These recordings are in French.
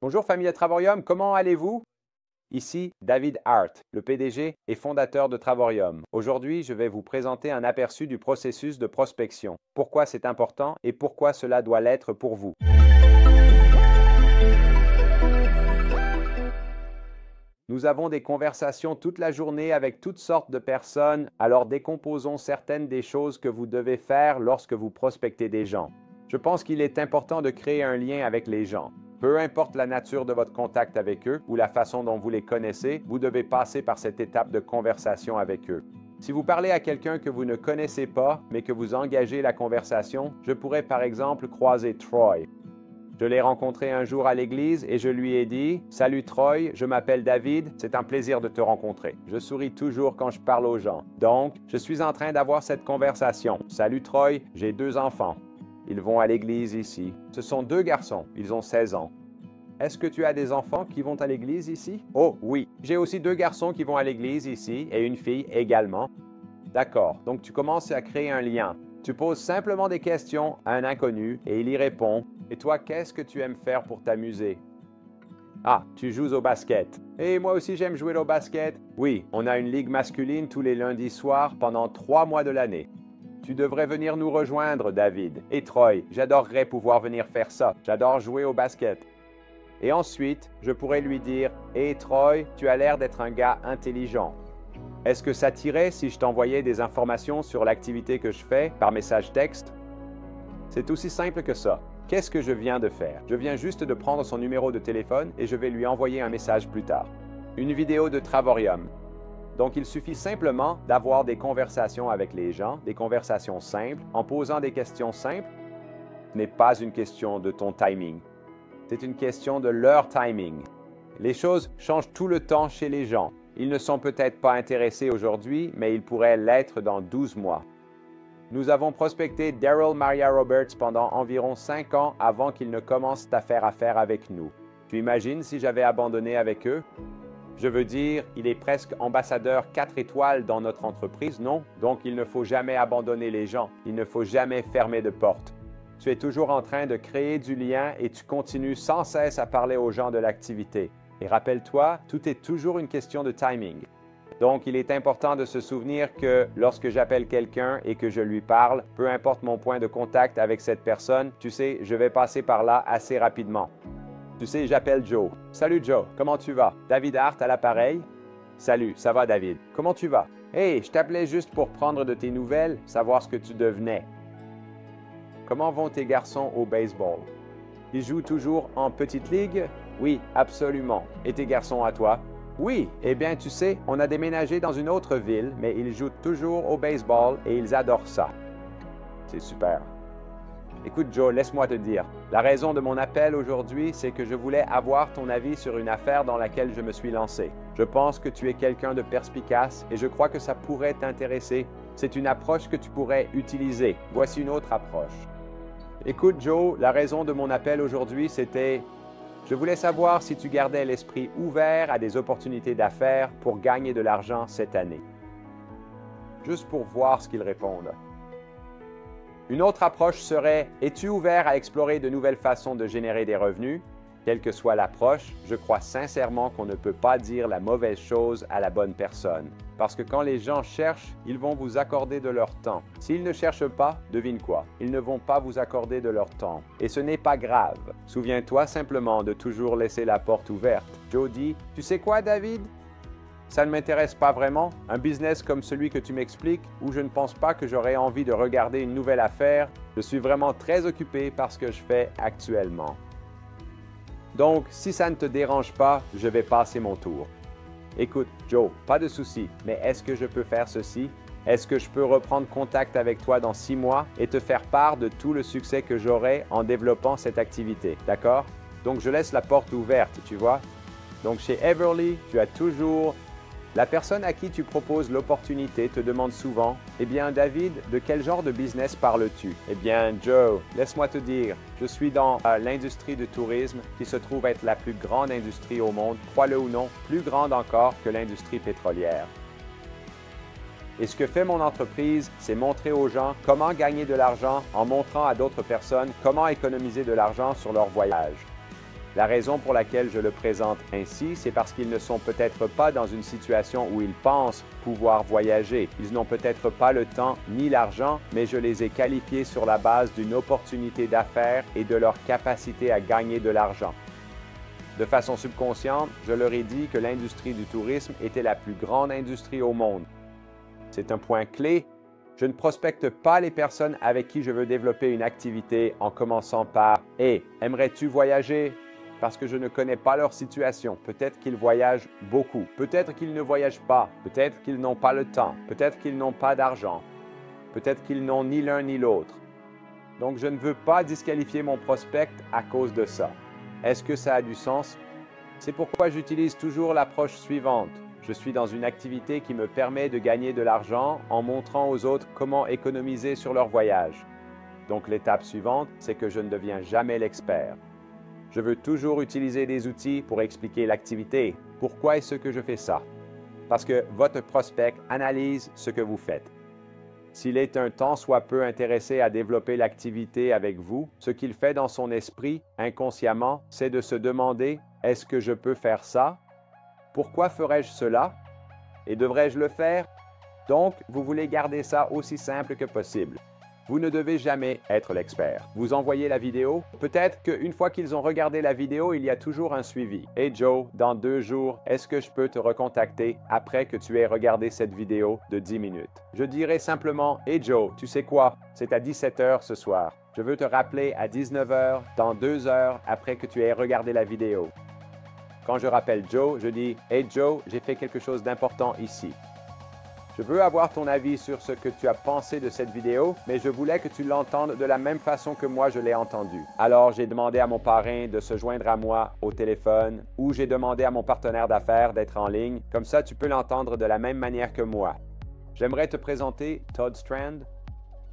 Bonjour famille de Travorium, comment allez-vous? Ici David Hart, le PDG et fondateur de Travorium. Aujourd'hui, je vais vous présenter un aperçu du processus de prospection. Pourquoi c'est important et pourquoi cela doit l'être pour vous. Nous avons des conversations toute la journée avec toutes sortes de personnes, alors décomposons certaines des choses que vous devez faire lorsque vous prospectez des gens. Je pense qu'il est important de créer un lien avec les gens. Peu importe la nature de votre contact avec eux ou la façon dont vous les connaissez, vous devez passer par cette étape de conversation avec eux. Si vous parlez à quelqu'un que vous ne connaissez pas, mais que vous engagez la conversation, je pourrais par exemple croiser Troy. Je l'ai rencontré un jour à l'église et je lui ai dit « Salut Troy, je m'appelle David, c'est un plaisir de te rencontrer. » Je souris toujours quand je parle aux gens. Donc, je suis en train d'avoir cette conversation. « Salut Troy, j'ai 2 enfants. Ils vont à l'église ici. Ce sont 2 garçons, ils ont 16 ans. Est-ce que tu as des enfants qui vont à l'église ici? Oh oui, j'ai aussi 2 garçons qui vont à l'église ici et une fille également. D'accord, donc tu commences à créer un lien. Tu poses simplement des questions à un inconnu et il y répond. Et toi, qu'est-ce que tu aimes faire pour t'amuser? Ah, tu joues au basket. Et moi aussi j'aime jouer au basket. Oui, on a une ligue masculine tous les lundis soirs pendant 3 mois de l'année. Tu devrais venir nous rejoindre, David. Et Troy, j'adorerais pouvoir venir faire ça. J'adore jouer au basket. Et ensuite, je pourrais lui dire « Hé Troy, tu as l'air d'être un gars intelligent. Est-ce que ça t'irait si je t'envoyais des informations sur l'activité que je fais par message texte? » C'est aussi simple que ça. Qu'est-ce que je viens de faire? Je viens juste de prendre son numéro de téléphone et je vais lui envoyer un message plus tard. Une vidéo de Travorium. Donc, il suffit simplement d'avoir des conversations avec les gens, des conversations simples, en posant des questions simples. Ce n'est pas une question de ton timing. C'est une question de leur timing. Les choses changent tout le temps chez les gens. Ils ne sont peut-être pas intéressés aujourd'hui, mais ils pourraient l'être dans 12 mois. Nous avons prospecté Daryl Maria Roberts pendant environ 5 ans avant qu'il ne commence à faire affaire avec nous. Tu imagines si j'avais abandonné avec eux? Je veux dire, il est presque ambassadeur 4 étoiles dans notre entreprise, non? Donc il ne faut jamais abandonner les gens. Il ne faut jamais fermer de porte. Tu es toujours en train de créer du lien et tu continues sans cesse à parler aux gens de l'activité. Et rappelle-toi, tout est toujours une question de timing. Donc, il est important de se souvenir que lorsque j'appelle quelqu'un et que je lui parle, peu importe mon point de contact avec cette personne, tu sais, je vais passer par là assez rapidement. Tu sais, j'appelle Joe. Salut Joe, comment tu vas? David Hart à l'appareil? Salut, ça va David? Comment tu vas? Hey, je t'appelais juste pour prendre de tes nouvelles, savoir ce que tu devenais. Comment vont tes garçons au baseball? Ils jouent toujours en petite ligue? Oui, absolument. Et tes garçons à toi? Oui, eh bien tu sais, on a déménagé dans une autre ville, mais ils jouent toujours au baseball et ils adorent ça. C'est super. Écoute Joe, laisse-moi te dire, la raison de mon appel aujourd'hui, c'est que je voulais avoir ton avis sur une affaire dans laquelle je me suis lancé. Je pense que tu es quelqu'un de perspicace et je crois que ça pourrait t'intéresser. C'est une approche que tu pourrais utiliser. Voici une autre approche. Écoute Joe, la raison de mon appel aujourd'hui, c'était... Je voulais savoir si tu gardais l'esprit ouvert à des opportunités d'affaires pour gagner de l'argent cette année. Juste pour voir ce qu'ils répondent. Une autre approche serait, es-tu ouvert à explorer de nouvelles façons de générer des revenus? Quelle que soit l'approche, je crois sincèrement qu'on ne peut pas dire la mauvaise chose à la bonne personne. Parce que quand les gens cherchent, ils vont vous accorder de leur temps. S'ils ne cherchent pas, devine quoi? Ils ne vont pas vous accorder de leur temps. Et ce n'est pas grave. Souviens-toi simplement de toujours laisser la porte ouverte. Joe dit, tu sais quoi David? Ça ne m'intéresse pas vraiment, un business comme celui que tu m'expliques, où je ne pense pas que j'aurais envie de regarder une nouvelle affaire. Je suis vraiment très occupé par ce que je fais actuellement. Donc, si ça ne te dérange pas, je vais passer mon tour. Écoute, Joe, pas de souci, mais est-ce que je peux faire ceci? Est-ce que je peux reprendre contact avec toi dans 6 mois et te faire part de tout le succès que j'aurai en développant cette activité, d'accord? Donc, je laisse la porte ouverte, tu vois? Donc, chez Everly, tu as toujours... La personne à qui tu proposes l'opportunité te demande souvent « Eh bien, David, de quel genre de business parles-tu? » Eh bien, Joe, laisse-moi te dire, je suis dans l'industrie du tourisme qui se trouve être la plus grande industrie au monde, crois-le ou non, plus grande encore que l'industrie pétrolière. Et ce que fait mon entreprise, c'est montrer aux gens comment gagner de l'argent en montrant à d'autres personnes comment économiser de l'argent sur leur voyage. La raison pour laquelle je le présente ainsi, c'est parce qu'ils ne sont peut-être pas dans une situation où ils pensent pouvoir voyager. Ils n'ont peut-être pas le temps ni l'argent, mais je les ai qualifiés sur la base d'une opportunité d'affaires et de leur capacité à gagner de l'argent. De façon subconsciente, je leur ai dit que l'industrie du tourisme était la plus grande industrie au monde. C'est un point clé. Je ne prospecte pas les personnes avec qui je veux développer une activité en commençant par « Hey, aimerais-tu voyager ?» parce que je ne connais pas leur situation. Peut-être qu'ils voyagent beaucoup, peut-être qu'ils ne voyagent pas, peut-être qu'ils n'ont pas le temps, peut-être qu'ils n'ont pas d'argent, peut-être qu'ils n'ont ni l'un ni l'autre. Donc, je ne veux pas disqualifier mon prospect à cause de ça. Est-ce que ça a du sens? C'est pourquoi j'utilise toujours l'approche suivante. Je suis dans une activité qui me permet de gagner de l'argent en montrant aux autres comment économiser sur leur voyage. Donc, l'étape suivante, c'est que je ne deviens jamais l'expert. Je veux toujours utiliser des outils pour expliquer l'activité. Pourquoi est-ce que je fais ça? Parce que votre prospect analyse ce que vous faites. S'il est un tant soit peu intéressé à développer l'activité avec vous, ce qu'il fait dans son esprit, inconsciemment, c'est de se demander « Est-ce que je peux faire ça? Pourquoi ferais-je cela? Et devrais-je le faire? » Donc, vous voulez garder ça aussi simple que possible. Vous ne devez jamais être l'expert. Vous envoyez la vidéo. Peut-être qu'une fois qu'ils ont regardé la vidéo, il y a toujours un suivi. « Hey Joe, dans 2 jours, est-ce que je peux te recontacter après que tu aies regardé cette vidéo de 10 minutes? » Je dirais simplement « Hey Joe, tu sais quoi? C'est à 17 h ce soir. Je veux te rappeler à 19 h dans 2 heures après que tu aies regardé la vidéo. » Quand je rappelle Joe, je dis « Hey Joe, j'ai fait quelque chose d'important ici. Je veux avoir ton avis sur ce que tu as pensé de cette vidéo, mais je voulais que tu l'entendes de la même façon que moi je l'ai entendu. Alors, j'ai demandé à mon parrain de se joindre à moi au téléphone ou j'ai demandé à mon partenaire d'affaires d'être en ligne. Comme ça, tu peux l'entendre de la même manière que moi. J'aimerais te présenter Todd Strand.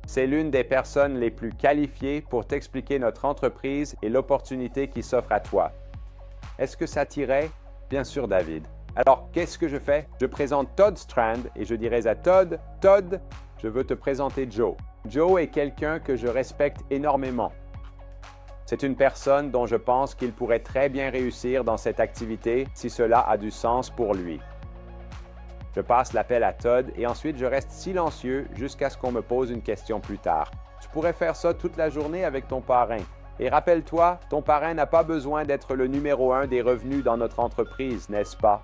C'est l'une des personnes les plus qualifiées pour t'expliquer notre entreprise et l'opportunité qui s'offre à toi. Est-ce que ça t'irait? Bien sûr, David. Alors, qu'est-ce que je fais? Je présente Todd Strand et je dirais à Todd, « Todd, je veux te présenter Joe. » Joe est quelqu'un que je respecte énormément. C'est une personne dont je pense qu'il pourrait très bien réussir dans cette activité si cela a du sens pour lui. Je passe l'appel à Todd et ensuite je reste silencieux jusqu'à ce qu'on me pose une question plus tard. Tu pourrais faire ça toute la journée avec ton parrain. Et rappelle-toi, ton parrain n'a pas besoin d'être le numéro 1 des revenus dans notre entreprise, n'est-ce pas?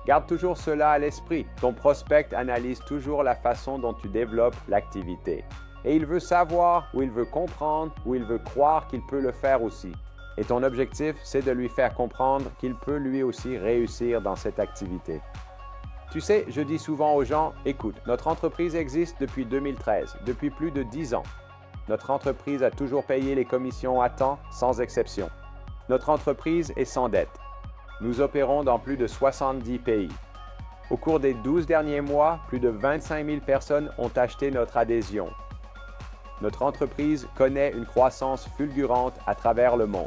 Garde toujours cela à l'esprit. Ton prospect analyse toujours la façon dont tu développes l'activité. Et il veut savoir ou il veut comprendre ou il veut croire qu'il peut le faire aussi. Et ton objectif, c'est de lui faire comprendre qu'il peut lui aussi réussir dans cette activité. Tu sais, je dis souvent aux gens, écoute, notre entreprise existe depuis 2013, depuis plus de 10 ans. Notre entreprise a toujours payé les commissions à temps, sans exception. Notre entreprise est sans dette. Nous opérons dans plus de 70 pays. Au cours des 12 derniers mois, plus de 25 000 personnes ont acheté notre adhésion. Notre entreprise connaît une croissance fulgurante à travers le monde.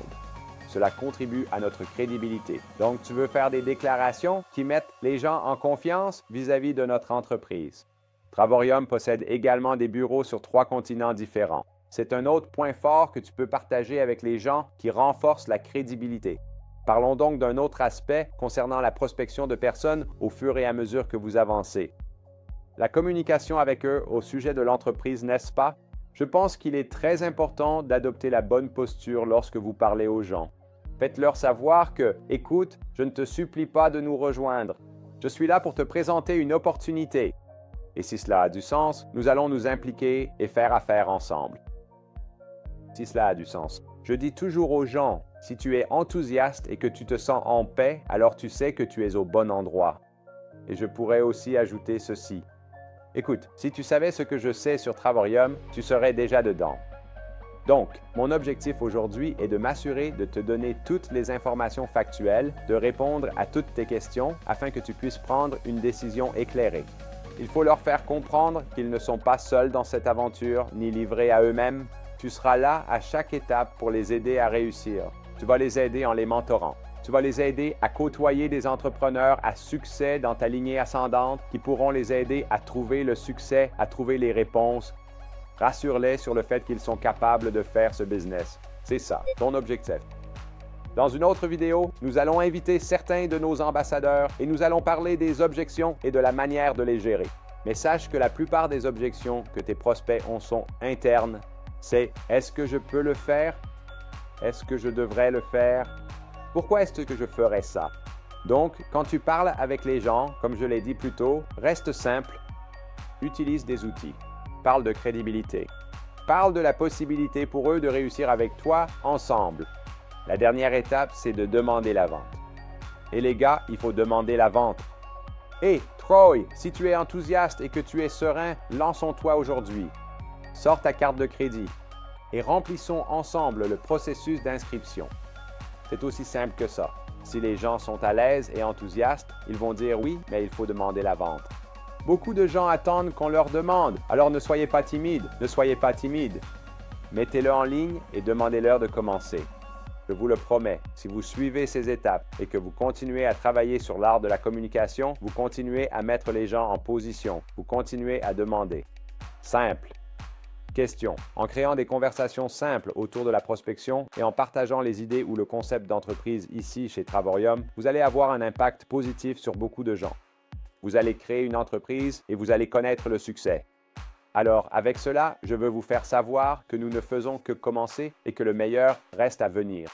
Cela contribue à notre crédibilité. Donc, tu veux faire des déclarations qui mettent les gens en confiance vis-à-vis de notre entreprise. Travorium possède également des bureaux sur 3 continents différents. C'est un autre point fort que tu peux partager avec les gens qui renforce la crédibilité. Parlons donc d'un autre aspect concernant la prospection de personnes au fur et à mesure que vous avancez. La communication avec eux au sujet de l'entreprise, n'est-ce pas? Je pense qu'il est très important d'adopter la bonne posture lorsque vous parlez aux gens. Faites-leur savoir que, écoute, je ne te supplie pas de nous rejoindre. Je suis là pour te présenter une opportunité. Et si cela a du sens, nous allons nous impliquer et faire affaire ensemble. Si cela a du sens. Je dis toujours aux gens, si tu es enthousiaste et que tu te sens en paix, alors tu sais que tu es au bon endroit. Et je pourrais aussi ajouter ceci. Écoute, si tu savais ce que je sais sur Travorium, tu serais déjà dedans. Donc, mon objectif aujourd'hui est de m'assurer de te donner toutes les informations factuelles, de répondre à toutes tes questions afin que tu puisses prendre une décision éclairée. Il faut leur faire comprendre qu'ils ne sont pas seuls dans cette aventure ni livrés à eux-mêmes. Tu seras là à chaque étape pour les aider à réussir. Tu vas les aider en les mentorant. Tu vas les aider à côtoyer des entrepreneurs à succès dans ta lignée ascendante qui pourront les aider à trouver le succès, à trouver les réponses. Rassure-les sur le fait qu'ils sont capables de faire ce business. C'est ça, ton objectif. Dans une autre vidéo, nous allons inviter certains de nos ambassadeurs et nous allons parler des objections et de la manière de les gérer. Mais sache que la plupart des objections que tes prospects ont sont internes. C'est « Est-ce que je peux le faire? Est-ce que je devrais le faire? Pourquoi est-ce que je ferais ça? » Donc, quand tu parles avec les gens, comme je l'ai dit plus tôt, reste simple, utilise des outils, parle de crédibilité, parle de la possibilité pour eux de réussir avec toi ensemble. La dernière étape, c'est de demander la vente. Et les gars, il faut demander la vente. Hey, Troy, si tu es enthousiaste et que tu es serein, lançons-toi aujourd'hui. Sors ta carte de crédit et remplissons ensemble le processus d'inscription. C'est aussi simple que ça. Si les gens sont à l'aise et enthousiastes, ils vont dire oui, mais il faut demander la vente. Beaucoup de gens attendent qu'on leur demande, alors ne soyez pas timide, ne soyez pas timide. Mettez-le en ligne et demandez-leur de commencer. Je vous le promets, si vous suivez ces étapes et que vous continuez à travailler sur l'art de la communication, vous continuez à mettre les gens en position, vous continuez à demander. Simple. Question. En créant des conversations simples autour de la prospection et en partageant les idées ou le concept d'entreprise ici chez Travorium, vous allez avoir un impact positif sur beaucoup de gens. Vous allez créer une entreprise et vous allez connaître le succès. Alors, avec cela, je veux vous faire savoir que nous ne faisons que commencer et que le meilleur reste à venir.